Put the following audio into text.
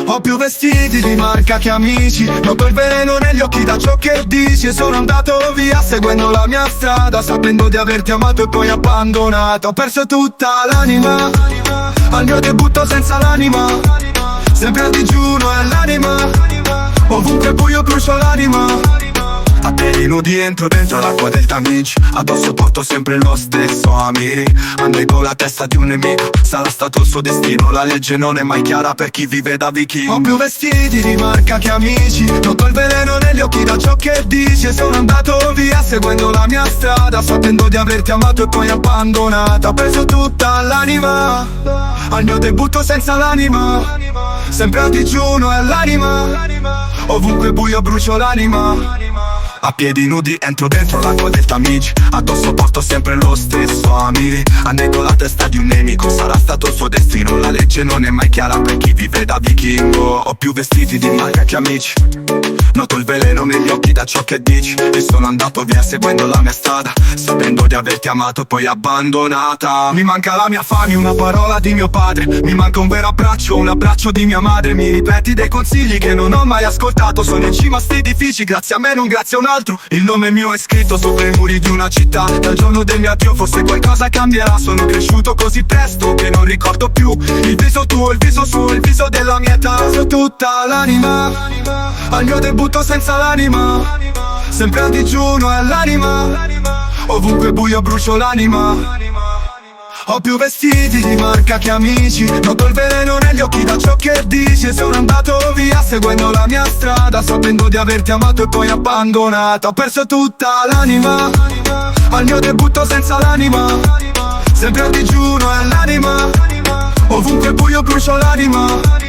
Ho più vestiti di marca che amici, noto il veleno negli occhi da ciò che dici. E sono andato via seguendo la mia strada, sapendo di averti amato e poi abbandonato. Ho perso tutta l'anima al mio debutto senza l'anima, sempre a digiuno è l'anima, ovunque buio brucio l'anima. A piedi nudi entro dentro l'acqua del Tamigi, addosso porto sempre lo stesso Amiri. Andai con la testa di un nemico, sarà stato il suo destino. La legge non è mai chiara per chi vive da vicino. Ho più vestiti di marca che amici, noto il veleno negli occhi da ciò che dici. E sono andato via seguendo la mia strada, sapendo di averti amato e poi abbandonato. Ho perso tutta l'anima al mio debutto senza l'anima, sempre a digiuno è l'anima, ovunque buio brucio l'anima. A piedi nudi entro dentro l'acqua del Tamigi, addosso porto sempre lo stesso Amiri. Annego la testa di un nemico, sarà stato il suo destino. La legge non è mai chiara per chi vive da vichingo. Ho più vestiti di marca che amici, noto il veleno negli occhi da ciò che dici. E sono andato via seguendo la mia strada, sapendo di averti amato e poi abbandonata. Mi manca la mia fame, una parola di mio padre, mi manca un vero abbraccio, un abbraccio di mia madre. Mi ripeti dei consigli che non ho mai ascoltato. Sono in cima a sti edifici, grazie a me non grazie a un altro. Il nome mio è scritto sopra i muri di una città. Dal giorno del mio addio forse qualcosa cambierà. Sono cresciuto così presto che non ricordo più il viso tuo, il viso suo, il viso della mia età. Ho tutta l'anima al mio debutto senza l'anima, sempre a digiuno è l'anima, ovunque buio brucio l'anima. Ho più vestiti di marca che amici, noto il veleno negli occhi da ciò che dici. E sono andato via seguendo la mia strada, sapendo di averti amato e poi abbandonato. Ho perso tutta l'anima al mio debutto senza l'anima, sempre a digiuno è l'anima, ovunque buio brucio l'anima.